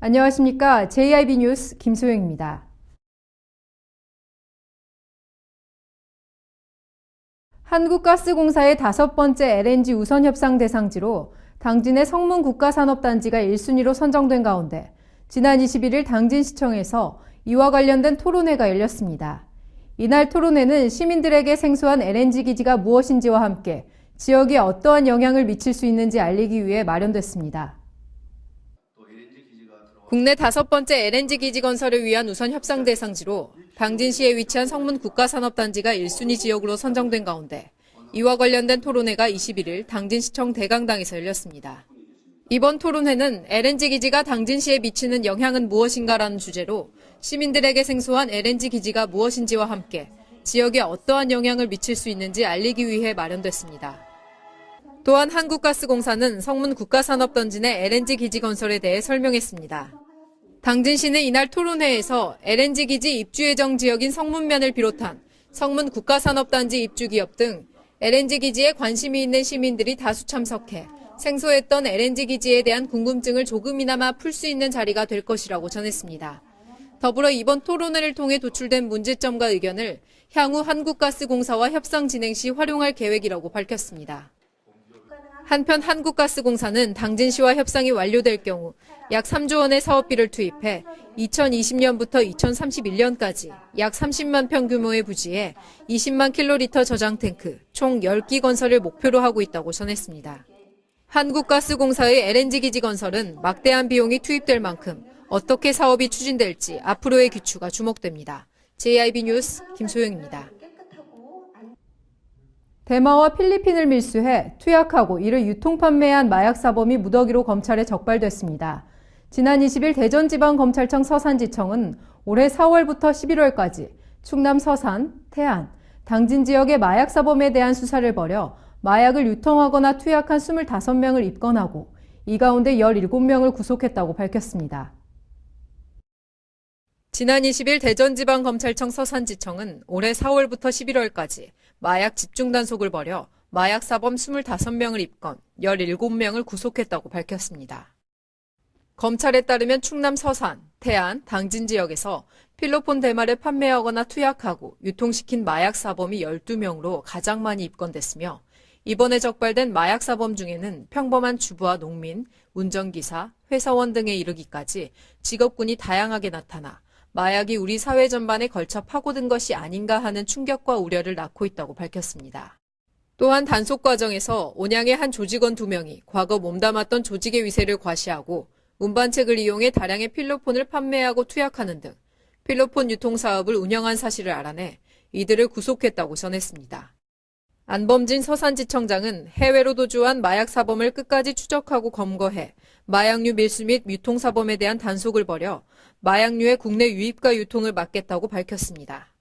안녕하십니까. JIB 뉴스 김소영입니다. 한국가스공사의 5번째 LNG 우선 협상 대상지로 당진의 성문국가산업단지가 1순위로 선정된 가운데 지난 21일 당진시청에서 이와 관련된 토론회가 열렸습니다. 이날 토론회는 시민들에게 생소한 LNG 기지가 무엇인지와 함께 지역에 어떠한 영향을 미칠 수 있는지 알리기 위해 마련됐습니다. 국내 5번째 LNG 기지 건설을 위한 우선 협상 대상지로 당진시에 위치한 성문국가산업단지가 1순위 지역으로 선정된 가운데 이와 관련된 토론회가 21일 당진시청 대강당에서 열렸습니다. 이번 토론회는 LNG 기지가 당진시에 미치는 영향은 무엇인가라는 주제로 시민들에게 생소한 LNG 기지가 무엇인지와 함께 지역에 어떠한 영향을 미칠 수 있는지 알리기 위해 마련됐습니다. 또한 한국가스공사는 성문국가산업단지 내 LNG 기지 건설에 대해 설명했습니다. 당진시는 이날 토론회에서 LNG 기지 입주 예정 지역인 성문면을 비롯한 성문국가산업단지 입주기업 등 LNG 기지에 관심이 있는 시민들이 다수 참석해 생소했던 LNG 기지에 대한 궁금증을 조금이나마 풀 수 있는 자리가 될 것이라고 전했습니다. 더불어 이번 토론회를 통해 도출된 문제점과 의견을 향후 한국가스공사와 협상 진행 시 활용할 계획이라고 밝혔습니다. 한편 한국가스공사는 당진시와 협상이 완료될 경우 약 3조 원의 사업비를 투입해 2020년부터 2031년까지 약 30만 평 규모의 부지에 20만 킬로리터 저장 탱크 총 10기 건설을 목표로 하고 있다고 전했습니다. 한국가스공사의 LNG 기지 건설은 막대한 비용이 투입될 만큼 어떻게 사업이 추진될지 앞으로의 귀추가 주목됩니다. JIB 뉴스 김소영입니다. 대마와 필리핀을 밀수해 투약하고 이를 유통 판매한 마약 사범이 무더기로 검찰에 적발됐습니다. 지난 20일 대전지방검찰청 서산지청은 올해 4월부터 11월까지 충남 서산, 태안, 당진 지역의 마약 사범에 대한 수사를 벌여 마약을 유통하거나 투약한 25명을 입건하고 이 가운데 17명을 구속했다고 밝혔습니다. 지난 20일 대전지방검찰청 서산지청은 올해 4월부터 11월까지 마약 집중 단속을 벌여 마약 사범 25명을 입건, 17명을 구속했다고 밝혔습니다. 검찰에 따르면 충남 서산, 태안, 당진 지역에서 필로폰 대마를 판매하거나 투약하고 유통시킨 마약 사범이 12명으로 가장 많이 입건됐으며 이번에 적발된 마약 사범 중에는 평범한 주부와 농민, 운전기사, 회사원 등에 이르기까지 직업군이 다양하게 나타나 마약이 우리 사회 전반에 걸쳐 파고든 것이 아닌가 하는 충격과 우려를 낳고 있다고 밝혔습니다. 또한 단속 과정에서 온양의 한 조직원 2명이 과거 몸담았던 조직의 위세를 과시하고 운반책을 이용해 다량의 필로폰을 판매하고 투약하는 등 필로폰 유통 사업을 운영한 사실을 알아내 이들을 구속했다고 전했습니다. 안범진 서산지청장은 해외로 도주한 마약 사범을 끝까지 추적하고 검거해 마약류 밀수 및 유통 사범에 대한 단속을 벌여 마약류의 국내 유입과 유통을 막겠다고 밝혔습니다.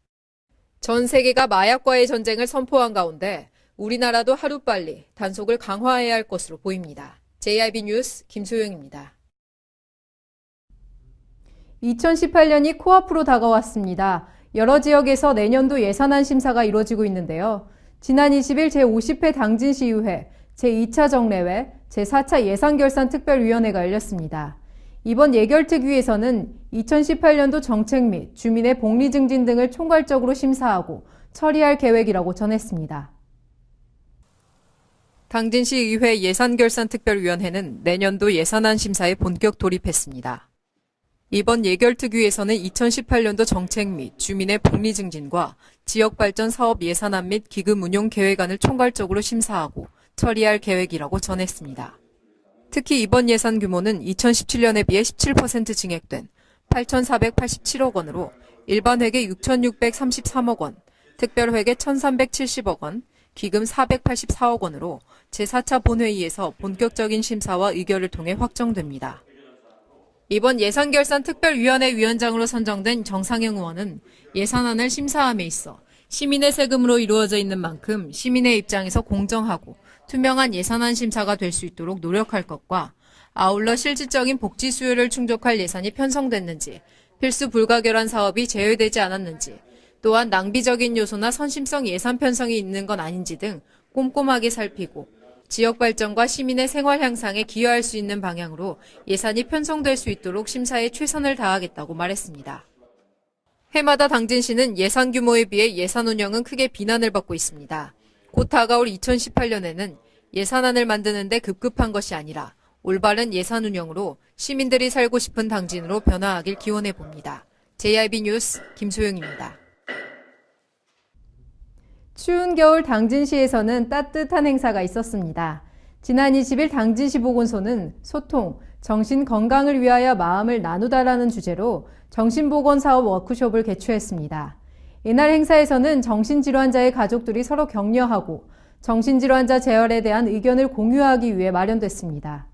전 세계가 마약과의 전쟁을 선포한 가운데 우리나라도 하루빨리 단속을 강화해야 할 것으로 보입니다. JIB 뉴스 김소영입니다. 2018년이 코앞으로 다가왔습니다. 여러 지역에서 내년도 예산안 심사가 이루어지고 있는데요. 지난 20일 제50회 당진시의회, 제2차 정례회, 제4차 예산결산특별위원회가 열렸습니다. 이번 예결특위에서는 2018년도 정책 및 주민의 복리 증진 등을 총괄적으로 심사하고 처리할 계획이라고 전했습니다. 당진시의회 예산결산특별위원회는 내년도 예산안 심사에 본격 돌입했습니다. 이번 예결특위에서는 2018년도 정책 및 주민의 복리 증진과 지역발전 사업 예산안 및 기금 운용 계획안을 총괄적으로 심사하고 처리할 계획이라고 전했습니다. 특히 이번 예산 규모는 2017년에 비해 17% 증액된 8,487억 원으로 일반 회계 6,633억 원, 특별 회계 1,370억 원, 기금 484억 원으로 제4차 본회의에서 본격적인 심사와 의결을 통해 확정됩니다. 이번 예산결산특별위원회 위원장으로 선정된 정상영 의원은 예산안을 심사함에 있어 시민의 세금으로 이루어져 있는 만큼 시민의 입장에서 공정하고 투명한 예산안 심사가 될 수 있도록 노력할 것과 아울러 실질적인 복지 수요를 충족할 예산이 편성됐는지, 필수 불가결한 사업이 제외되지 않았는지, 또한 낭비적인 요소나 선심성 예산 편성이 있는 건 아닌지 등 꼼꼼하게 살피고 지역 발전과 시민의 생활 향상에 기여할 수 있는 방향으로 예산이 편성될 수 있도록 심사에 최선을 다하겠다고 말했습니다. 해마다 당진시는 예산 규모에 비해 예산 운영은 크게 비난을 받고 있습니다. 곧 다가올 2018년에는 예산안을 만드는 데 급급한 것이 아니라 올바른 예산 운영으로 시민들이 살고 싶은 당진으로 변화하길 기원해 봅니다. JIB 뉴스 김소영입니다. 추운 겨울 당진시에서는 따뜻한 행사가 있었습니다. 지난 20일 당진시 보건소는 소통, 정신 건강을 위하여 마음을 나누다라는 주제로 정신보건사업 워크숍을 개최했습니다. 이날 행사에서는 정신질환자의 가족들이 서로 격려하고 정신질환자 재활에 대한 의견을 공유하기 위해 마련됐습니다.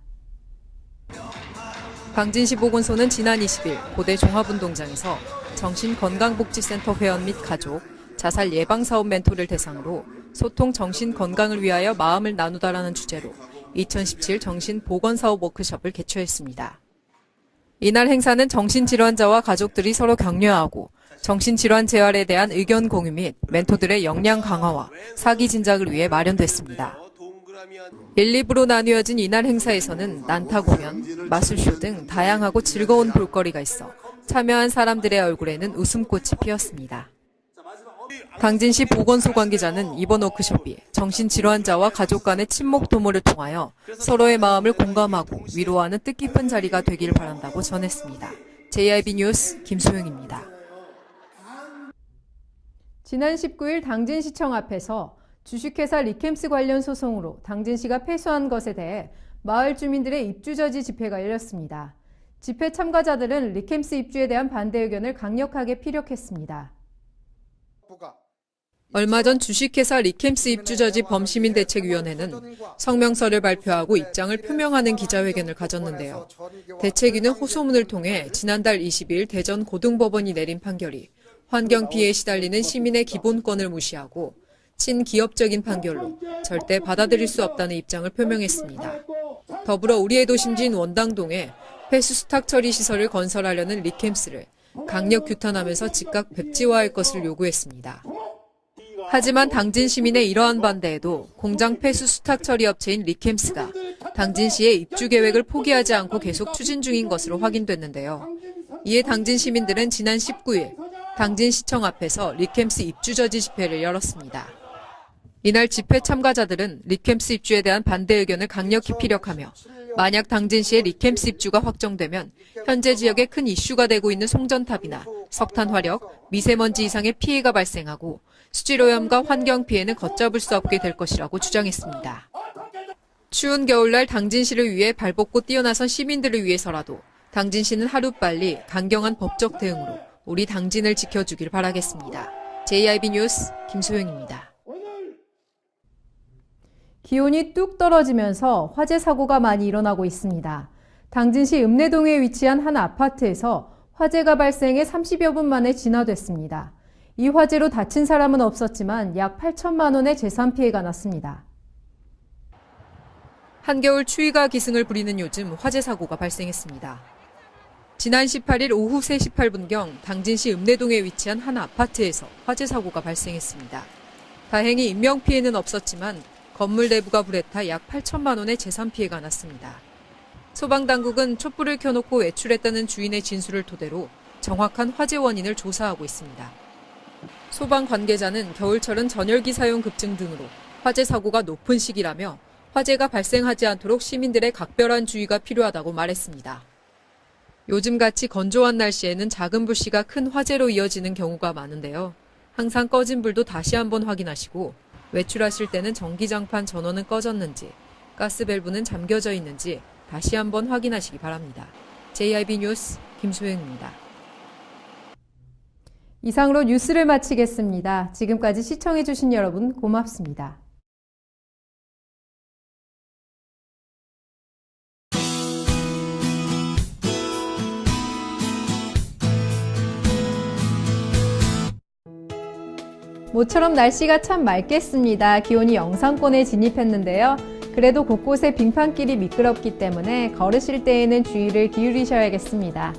당진시 보건소는 지난 20일 고대 종합운동장에서 정신건강복지센터 회원 및 가족, 자살 예방사업 멘토를 대상으로 소통 정신 건강을 위하여 마음을 나누다라는 주제로 2017 정신보건사업 워크숍을 개최했습니다. 이날 행사는 정신질환자와 가족들이 서로 격려하고 정신질환 재활에 대한 의견 공유 및 멘토들의 역량 강화와 사기 진작을 위해 마련됐습니다. 1, 2부로 나뉘어진 이날 행사에서는 난타 공연, 마술쇼 등 다양하고 즐거운 볼거리가 있어 참여한 사람들의 얼굴에는 웃음꽃이 피었습니다. 당진시 보건소 관계자는 이번 워크숍이 정신질환자와 가족 간의 친목 도모를 통하여 서로의 마음을 공감하고 위로하는 뜻깊은 자리가 되길 바란다고 전했습니다. JIB 뉴스 김소영입니다. 지난 19일 당진시청 앞에서 주식회사 리캠스 관련 소송으로 당진시가 패소한 것에 대해 마을 주민들의 입주저지 집회가 열렸습니다. 집회 참가자들은 리캠스 입주에 대한 반대 의견을 강력하게 피력했습니다. 얼마 전 주식회사 리캠스 입주저지 범시민대책위원회는 성명서를 발표하고 입장을 표명하는 기자회견을 가졌는데요. 대책위는 호소문을 통해 지난달 20일 대전 고등법원이 내린 판결이 환경 피해에 시달리는 시민의 기본권을 무시하고 친기업적인 판결로 절대 받아들일 수 없다는 입장을 표명했습니다. 더불어 우리의 도심지인 원당동에 폐수 수탁 처리 시설을 건설하려는 리캠스를 강력 규탄하면서 즉각 백지화할 것을 요구했습니다. 하지만 당진 시민의 이러한 반대에도 공장 폐수 수탁 처리 업체인 리캠스가 당진시의 입주 계획을 포기하지 않고 계속 추진 중인 것으로 확인됐는데요. 이에 당진 시민들은 지난 19일 당진시청 앞에서 리캠스 입주저지 집회를 열었습니다. 이날 집회 참가자들은 리캠스 입주에 대한 반대 의견을 강력히 피력하며 만약 당진시의 리캠스 입주가 확정되면 현재 지역에 큰 이슈가 되고 있는 송전탑이나 석탄 화력, 미세먼지 이상의 피해가 발생하고 수질오염과 환경 피해는 걷잡을 수 없게 될 것이라고 주장했습니다. 추운 겨울날 당진시를 위해 발벗고 뛰어나선 시민들을 위해서라도 당진시는 하루빨리 강경한 법적 대응으로 우리 당진을 지켜주길 바라겠습니다. JIB 뉴스 김소영입니다. 기온이 뚝 떨어지면서 화재 사고가 많이 일어나고 있습니다. 당진시 읍내동에 위치한 한 아파트에서 화재가 발생해 30여 분 만에 진화됐습니다. 이 화재로 다친 사람은 없었지만 약 8천만 원의 재산 피해가 났습니다. 한겨울 추위가 기승을 부리는 요즘 화재 사고가 발생했습니다. 지난 18일 오후 3시 8분경 당진시 읍내동에 위치한 한 아파트에서 화재 사고가 발생했습니다. 다행히 인명피해는 없었지만 건물 내부가 불에 타 약 8천만 원의 재산 피해가 났습니다. 소방당국은 촛불을 켜놓고 외출했다는 주인의 진술을 토대로 정확한 화재 원인을 조사하고 있습니다. 소방 관계자는 겨울철은 전열기 사용 급증 등으로 화재 사고가 높은 시기라며 화재가 발생하지 않도록 시민들의 각별한 주의가 필요하다고 말했습니다. 요즘같이 건조한 날씨에는 작은 불씨가 큰 화재로 이어지는 경우가 많은데요. 항상 꺼진 불도 다시 한번 확인하시고 외출하실 때는 전기장판 전원은 꺼졌는지, 가스밸브는 잠겨져 있는지 다시 한번 확인하시기 바랍니다. JIB 뉴스 김소영입니다. 이상으로 뉴스를 마치겠습니다. 지금까지 시청해주신 여러분 고맙습니다. 모처럼 날씨가 참 맑겠습니다. 기온이 영상권에 진입했는데요. 그래도 곳곳에 빙판길이 미끄럽기 때문에 걸으실 때에는 주의를 기울이셔야겠습니다.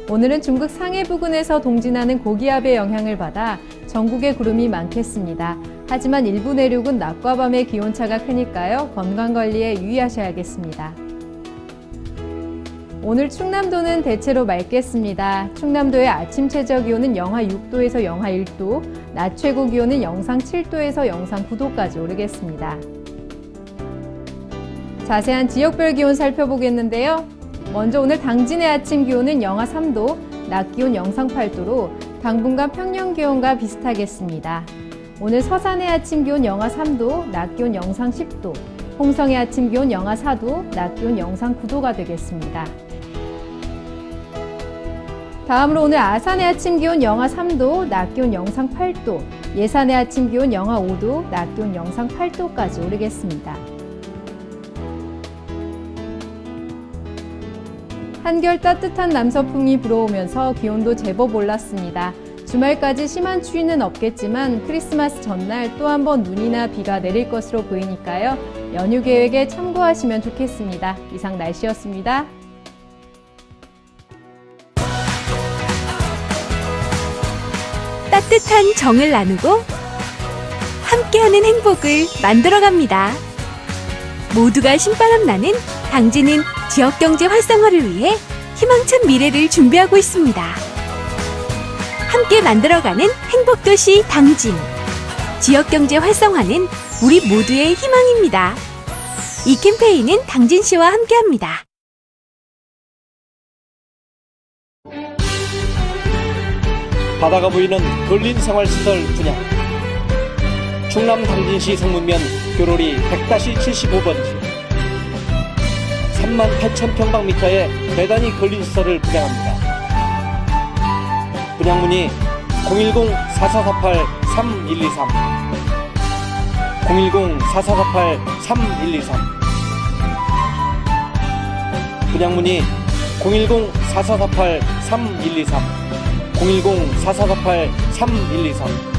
오늘은 중국 상해 부근에서 동진하는 고기압의 영향을 받아 전국에 구름이 많겠습니다. 하지만 일부 내륙은 낮과 밤의 기온차가 크니까요. 건강관리에 유의하셔야겠습니다. 오늘 충남도는 대체로 맑겠습니다. 충남도의 아침 최저기온은 영하 6도에서 영하 1도, 낮 최고기온은 영상 7도에서 영상 9도까지 오르겠습니다. 자세한 지역별 기온 살펴보겠는데요. 먼저 오늘 당진의 아침 기온은 영하 3도, 낮 기온 영상 8도로 당분간 평년 기온과 비슷하겠습니다. 오늘 서산의 아침 기온 영하 3도, 낮 기온 영상 10도, 홍성의 아침 기온 영하 4도, 낮 기온 영상 9도가 되겠습니다. 다음으로 오늘 아산의 아침 기온 영하 3도, 낮 기온 영상 8도, 예산의 아침 기온 영하 5도, 낮 기온 영상 8도까지 오르겠습니다. 한결 따뜻한 남서풍이 불어오면서 기온도 제법 올랐습니다. 주말까지 심한 추위는 없겠지만 크리스마스 전날 또 한 번 눈이나 비가 내릴 것으로 보이니까요. 연휴 계획에 참고하시면 좋겠습니다. 이상 날씨였습니다. 따뜻한 정을 나누고 함께하는 행복을 만들어갑니다. 모두가 신바람 나는 당진은 지역경제 활성화를 위해 희망찬 미래를 준비하고 있습니다. 함께 만들어가는 행복도시 당진. 지역경제 활성화는 우리 모두의 희망입니다. 이 캠페인은 당진시와 함께합니다. 바다가 보이는 근린 생활시설 분양. 충남 당진시 성문면 교로리 100-75번지 38,000평방미터의 대단히 근린 시설을 분양합니다. 분양 문의 010-4448-3123 010-4448-3123 분양 문의 010-4448-3123 010-4448-3123